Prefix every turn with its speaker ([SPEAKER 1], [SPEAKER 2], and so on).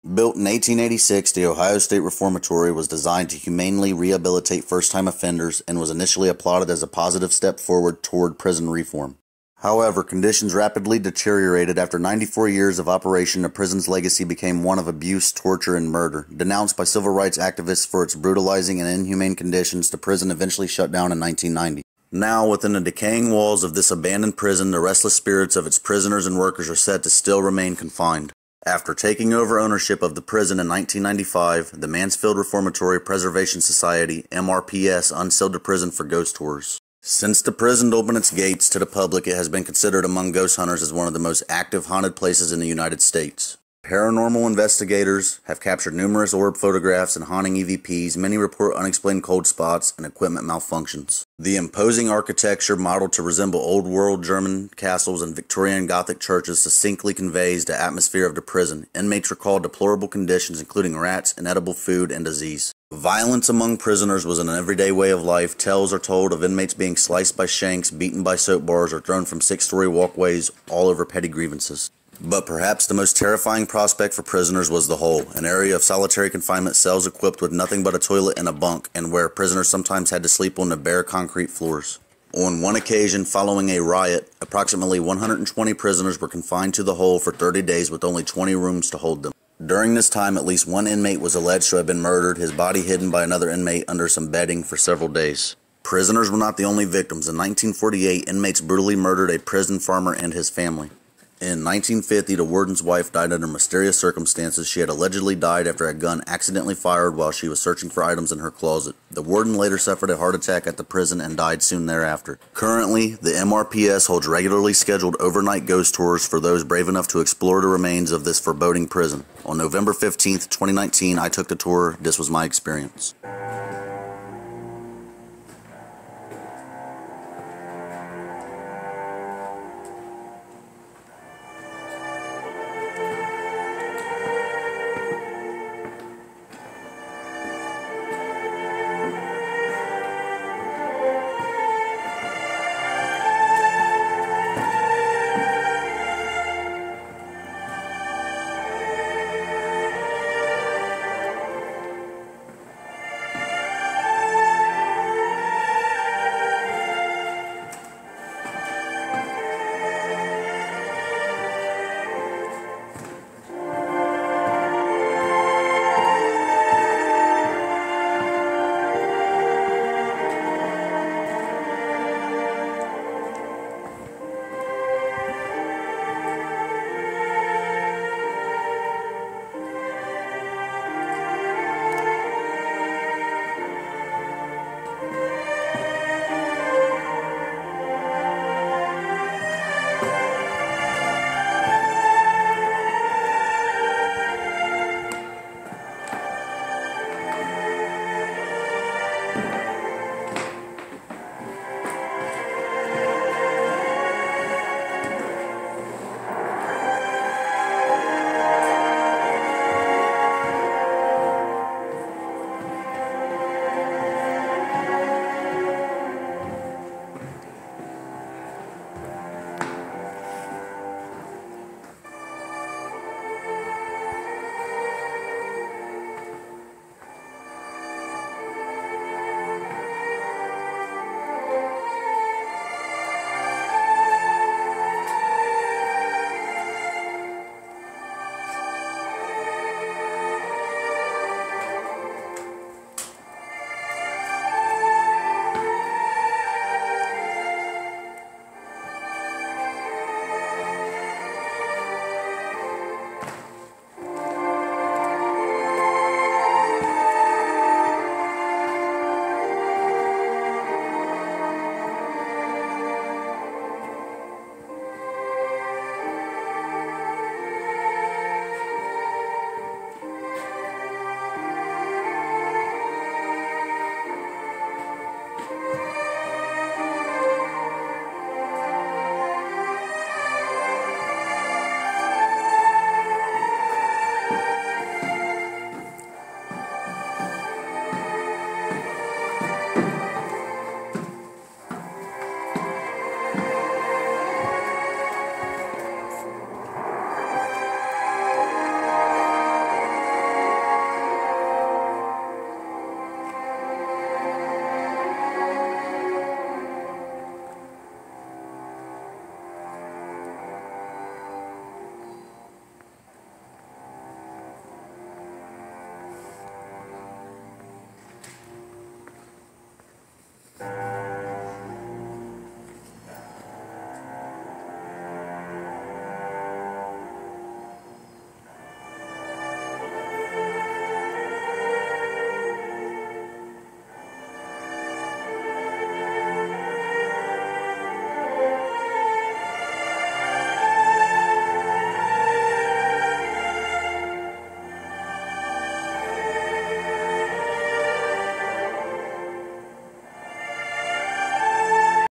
[SPEAKER 1] Built in 1886, the Ohio State Reformatory was designed to humanely rehabilitate first-time offenders and was initially applauded as a positive step forward toward prison reform. However, conditions rapidly deteriorated. After 94 years of operation, the prison's legacy became one of abuse, torture, and murder. Denounced by civil rights activists for its brutalizing and inhumane conditions, the prison eventually shut down in 1990. Now, within the decaying walls of this abandoned prison, the restless spirits of its prisoners and workers are said to still remain confined. After taking over ownership of the prison in 1995, the Mansfield Reformatory Preservation Society, MRPS, unsealed the prison for ghost tours. Since the prison opened its gates to the public, it has been considered among ghost hunters as one of the most active haunted places in the United States. Paranormal investigators have captured numerous orb photographs and haunting EVPs. Many report unexplained cold spots and equipment malfunctions. The imposing architecture, modeled to resemble old-world German castles and Victorian Gothic churches, succinctly conveys the atmosphere of the prison. Inmates recall deplorable conditions, including rats, inedible food, and disease. Violence among prisoners was an everyday way of life. Tales are told of inmates being sliced by shanks, beaten by soap bars, or thrown from six-story walkways, all over petty grievances. But perhaps the most terrifying prospect for prisoners was the hole, an area of solitary confinement, cells equipped with nothing but a toilet and a bunk, and where prisoners sometimes had to sleep on the bare concrete floors. On one occasion, following a riot, approximately 120 prisoners were confined to the hole for 30 days with only 20 rooms to hold them. During this time, at least one inmate was alleged to have been murdered, his body hidden by another inmate under some bedding for several days. Prisoners were not the only victims. In 1948, inmates brutally murdered a prison farmer and his family. In 1950, the warden's wife died under mysterious circumstances. She had allegedly died after a gun accidentally fired while she was searching for items in her closet. The warden later suffered a heart attack at the prison and died soon thereafter. Currently, the MRPS holds regularly scheduled overnight ghost tours for those brave enough to explore the remains of this foreboding prison. On November 15th, 2019, I took the tour. This was my experience.